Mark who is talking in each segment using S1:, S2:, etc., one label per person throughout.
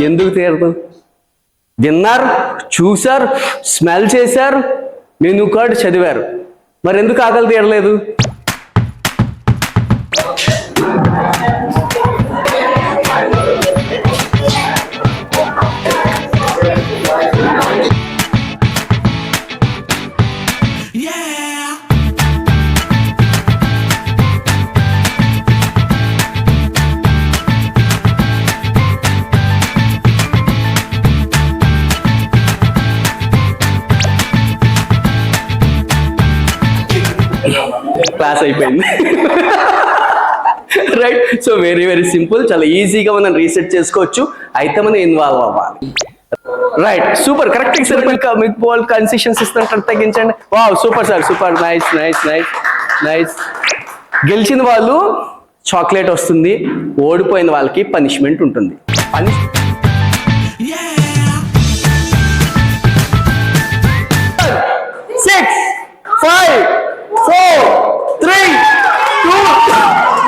S1: ఎందుకు తీరదు? విన్నారు, చూశారు, స్మెల్ చేశారు, మెనూ కార్డు చదివారు, మరి ఎందుకు ఆకలి తీరలేదు? క్లాస్ అయిపోయింది. Right. So very very simple, చాలా ఈజీగా మనం రీసెట్ చేసుకోవచ్చు. అయితే మనం ఇన్వాల్వ్ అవ్వాలి. Right, super, correct. సార్ మీకు బాల్ కన్సెషన్స్ ఇస్తున్నట్టు తగ్గించండి. Wow, super sir, super, nice nice nice nice. గెలిచిన వాళ్ళు చాక్లెట్ వస్తుంది, ఓడిపోయిన వాళ్ళకి పనిష్మెంట్ ఉంటుంది. 6, 5, 4, 3, 2,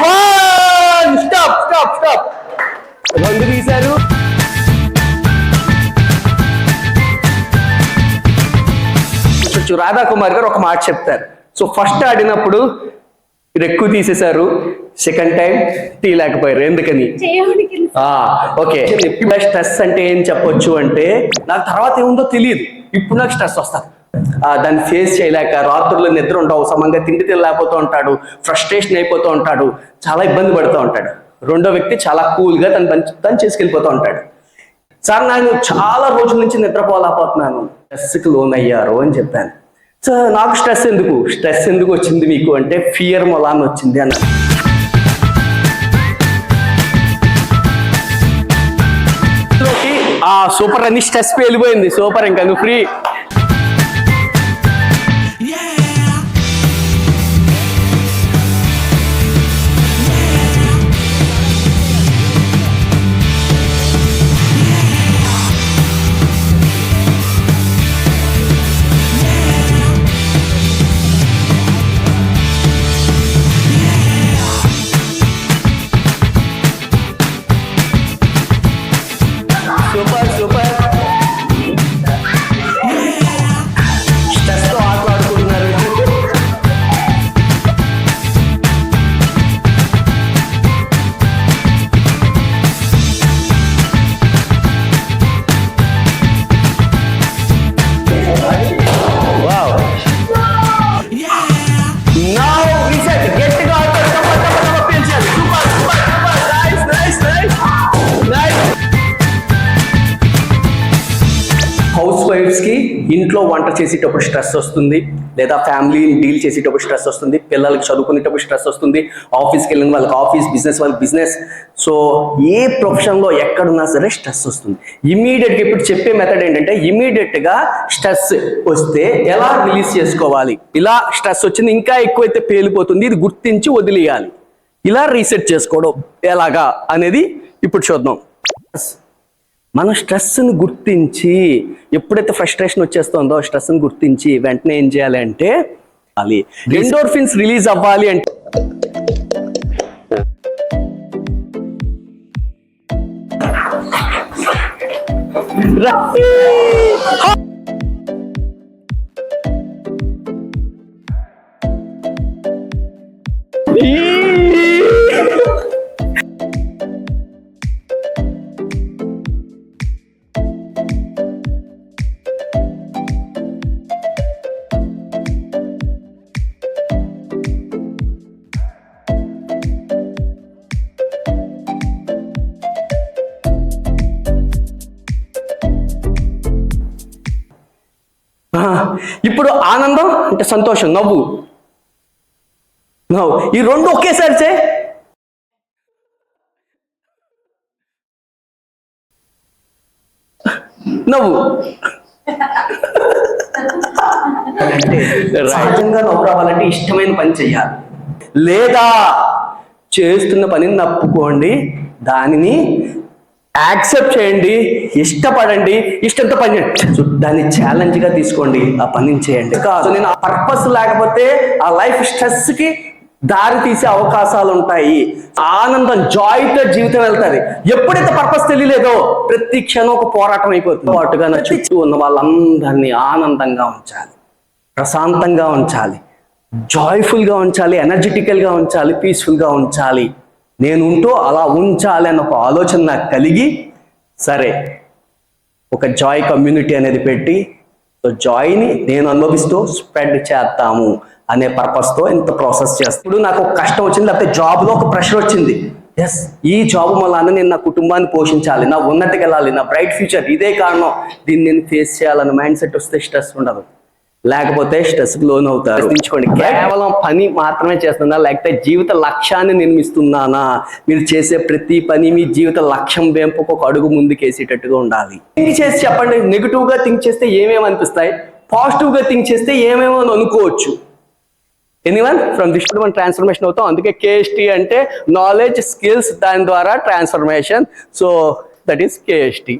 S1: 1. Stop stop stop. రెండు తీశారు. రాధాకుమార్ గారు ఒక మాట చెప్తారు. సో ఫస్ట్ ఆడినప్పుడు ఎక్కువ తీసేశారు, సెకండ్ టైం తీయలేకపోయారు. ఎందుకని? ఓకే. స్ట్రెస్ అంటే ఏం చెప్పొచ్చు అంటే, నాకు తర్వాత ఏముందో తెలియదు, ఇప్పుడు నాకు స్ట్రెస్ వస్తుంది. దాన్ని ఫేస్ చేయలేక రాత్రుల్లో నిద్ర ఉండవు, సమంగా తిండి తినలేకపోతూ ఉంటాడు, ఫ్రస్ట్రేషన్ అయిపోతూ ఉంటాడు, చాలా ఇబ్బంది పడుతూ ఉంటాడు. రెండో వ్యక్తి చాలా కూల్గా తను చేసుకెళ్ళిపోతూ ఉంటాడు. సార్, నేను చాలా రోజుల నుంచి నిద్రపోలేకపోతున్నాను, స్ట్రెస్కి లోన్ అయ్యారు అని చెప్పాను. సార్, నాకు స్ట్రెస్ ఎందుకు వచ్చింది మీకు అంటే, ఫియర్ మొలాన్ వచ్చింది అన్నారు. సూపర్ అని స్ట్రెస్ వెళ్ళిపోయింది. సూపర్, ఇంకా నువ్వు ఫ్రీ. Super super. స్ట్రెస్తో ఆటలాడుకుంటున్నారు. వావ్. Now reset. గట్టిగా ఆడతారు. Super super super. Nice nice nice nice. హౌస్ వైఫ్స్ కి ఇంట్లో వంట చేసేటప్పుడు స్ట్రెస్ వస్తుంది, లేదా ఫ్యామిలీని డీల్ చేసేటప్పుడు స్ట్రెస్ వస్తుంది, పిల్లలకి చదువుకునేటప్పుడు స్ట్రెస్ వస్తుంది, ఆఫీస్కి వెళ్ళిన వాళ్ళకి ఆఫీస్, బిజినెస్ వాళ్ళకి బిజినెస్. సో ఏ ప్రొఫెషన్లో ఎక్కడున్నా సరే స్ట్రెస్ వస్తుంది. ఇమీడియట్గా ఇప్పుడు చెప్పే మెథడ్ ఏంటంటే, ఇమీడియట్గా స్ట్రెస్ వస్తే ఎలా రిలీజ్ చేసుకోవాలి. ఇలా స్ట్రెస్ వచ్చింది, ఇంకా ఎక్కువైతే పేలిపోతుంది, ఇది గుర్తించి వదిలేయాలి. ఇలా రీసెట్ చేసుకోవడం ఎలాగా అనేది ఇప్పుడు చూద్దాం. మన స్ట్రెస్ని గుర్తించి, ఎప్పుడైతే ఫ్రస్ట్రేషన్ వచ్చేస్తుందో స్ట్రెస్ని గుర్తించి వెంటనే ఏం చేయాలి అంటే, అది ఎండోర్ఫిన్స్ రిలీజ్ అవ్వాలి అంటే ఇప్పుడు ఆనందం అంటే సంతోషం, నవ్వు. ఈ రెండు ఒకేసారి చే. నవ్వు. సహజంగా నవ్వు రావాలంటే ఇష్టమైన పని చెయ్యాలి, లేదా చేస్తున్న పనిని నప్పుకోండి, దానిని యాక్సెప్ట్ చేయండి, ఇష్టపడండి, ఇష్టంతో పని చేయండి, దాన్ని ఛాలెంజ్ గా తీసుకోండి, ఆ పనిని చేయండి. కాదు నేను ఆ పర్పస్ లేకపోతే ఆ లైఫ్ స్ట్రెస్ కి దారి తీసే అవకాశాలు ఉంటాయి. ఆనందం, జాయ్తో జీవితం వెళ్తుంది. ఎప్పుడైతే పర్పస్ తెలియలేదో ప్రతి క్షణం ఒక పోరాటం అయిపోతుంది. పాటుగా నా చుట్టూ ఉన్న వాళ్ళందరినీ ఆనందంగా ఉంచాలి, ప్రశాంతంగా ఉంచాలి, జాయ్ఫుల్గా ఉంచాలి, ఎనర్జెటికల్గా ఉంచాలి, పీస్ఫుల్గా ఉంచాలి. నేను ఉంటూ అలా ఉంచాలి అన్న ఒక ఆలోచన నాకు కలిగి, సరే ఒక జాయ్ కమ్యూనిటీ అనేది పెట్టి జాయ్ని నేను అనుభవిస్తూ స్ప్రెడ్ చేద్దాము అనే పర్పస్తో ఇంత ప్రాసెస్ చేస్తాను. ఇప్పుడు నాకు ఒక కష్టం వచ్చింది, లేకపోతే జాబ్లో ఒక ప్రెషర్ వచ్చింది. ఎస్, ఈ జాబ్ వల్ల నేను నా కుటుంబాన్ని పోషించాలి, నా ఉన్నతికి వెళ్ళాలి, నా బ్రైట్ ఫ్యూచర్ ఇదే కారణం, దీన్ని నేను ఫేస్ చేయాలన్న మైండ్ సెట్ వస్తే స్ట్రెస్ ఉండదు. లేకపోతే స్ట్రెస్కి లోన్ అవుతారు. గుర్తుంచుకోండి, కేవలం పని మాత్రమే చేస్తున్నా, లేకపోతే జీవిత లక్ష్యాన్ని నిర్మిస్తున్నానా? మీరు చేసే ప్రతి పని మీ జీవిత లక్ష్యం వెంపుకు ఒక అడుగు ముందుకేసేటట్టుగా ఉండాలి. థింక్ చేసి చెప్పండి, నెగిటివ్గా థింక్ చేస్తే ఏమేమి అనిపిస్తాయి, పాజిటివ్గా థింక్ చేస్తే ఏమేమో అనుకోవచ్చు. ఎనీవన్ ఫ్రమ్ దిస్ మనం ట్రాన్స్ఫర్మేషన్ అవుతాం. అందుకే KST అంటే నాలెడ్జ్, స్కిల్స్, దాని ద్వారా transformation. So that is KST.